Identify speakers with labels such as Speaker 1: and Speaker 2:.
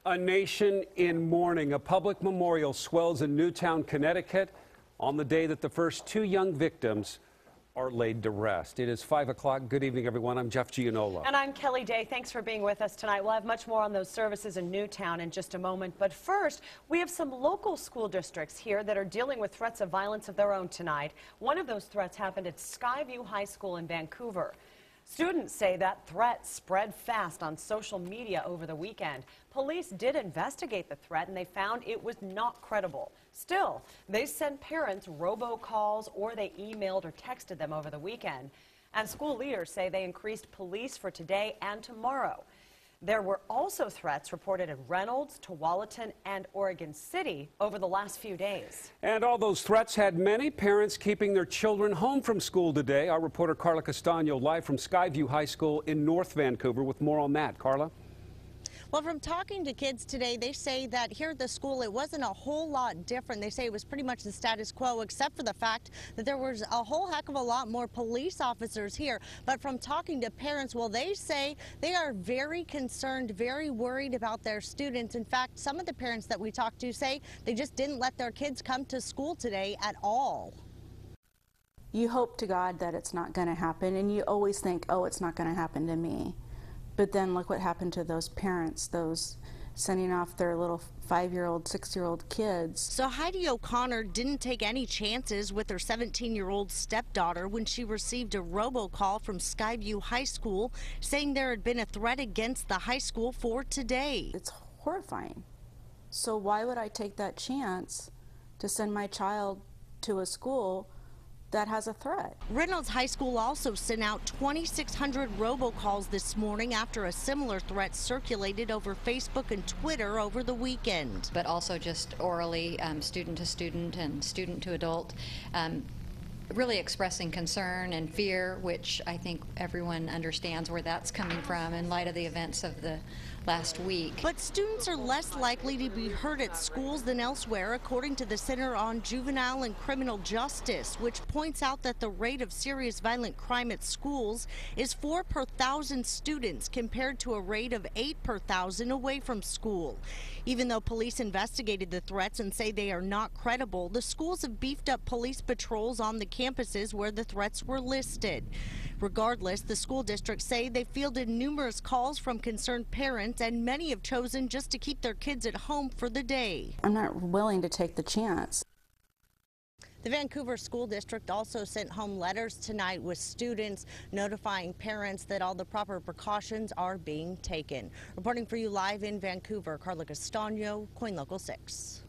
Speaker 1: A nation in mourning. A public memorial swells in Newtown, Connecticut on the day that the first two young victims are laid to rest. It is 5 o'clock. Good evening, everyone. I'm Jeff Gianola.
Speaker 2: And I'm Kelly Day. Thanks for being with us tonight. We'll have much more on those services in Newtown in just a moment. But first, we have some local school districts here that are dealing with threats of violence of their own tonight. One of those threats happened at Skyview High School in Vancouver. Students say that threat spread fast on social media over the weekend. Police did investigate the threat and they found it was not credible. Still, they sent parents robocalls or they emailed or texted them over the weekend. And school leaders say they increased police for today and tomorrow. There were also threats reported in Reynolds, Tualatin, and Oregon City over the last few days.
Speaker 1: And all those threats had many parents keeping their children home from school today. Our reporter Carala Castano live from Skyview High School in North Vancouver with more on that. Carla?
Speaker 3: Well, from talking to kids today, they say that here at the school, it wasn't a whole lot different. They say it was pretty much the status quo, except for the fact that there was a whole heck of a lot more police officers here. But from talking to parents, well, they say they are very concerned, very worried about their students. In fact, some of the parents that we talked to say they just didn't let their kids come to school today at all.
Speaker 4: You hope to God that it's not going to happen, and you always think, oh, it's not going to happen to me. But then look what happened to those parents, those sending off their little 5-year-old, 6-year-old kids.
Speaker 3: So Heidi O'Connor didn't take any chances with her 17-year-old stepdaughter when she received a robocall from Skyview High School saying there had been a threat against the high school for today.
Speaker 4: It's horrifying. So why would I take that chance to send my child to a school that has a threat?
Speaker 3: Reynolds High School also sent out 2,600 robocalls this morning after a similar threat circulated over Facebook and Twitter over the weekend.
Speaker 5: But also just orally, student to student and student to adult, really expressing concern and fear, which I think everyone understands where that's coming from in light of the events of the last week.
Speaker 3: But students are less likely to be hurt at schools than elsewhere, according to the Center on Juvenile and Criminal Justice, which points out that the rate of serious violent crime at schools is 4 per 1,000 students compared to a rate of 8 per 1,000 away from school. Even though police investigated the threats and say they are not credible, the schools have beefed up police patrols on the campuses where the threats were listed. Regardless, the school districts say they fielded numerous calls from concerned parents, and many have chosen just to keep their kids at home for the day.
Speaker 4: I'm not willing to take the chance.
Speaker 3: The Vancouver School District also sent home letters tonight with students notifying parents that all the proper precautions are being taken. Reporting for you live in Vancouver, Carala Castano, KOIN Local 6.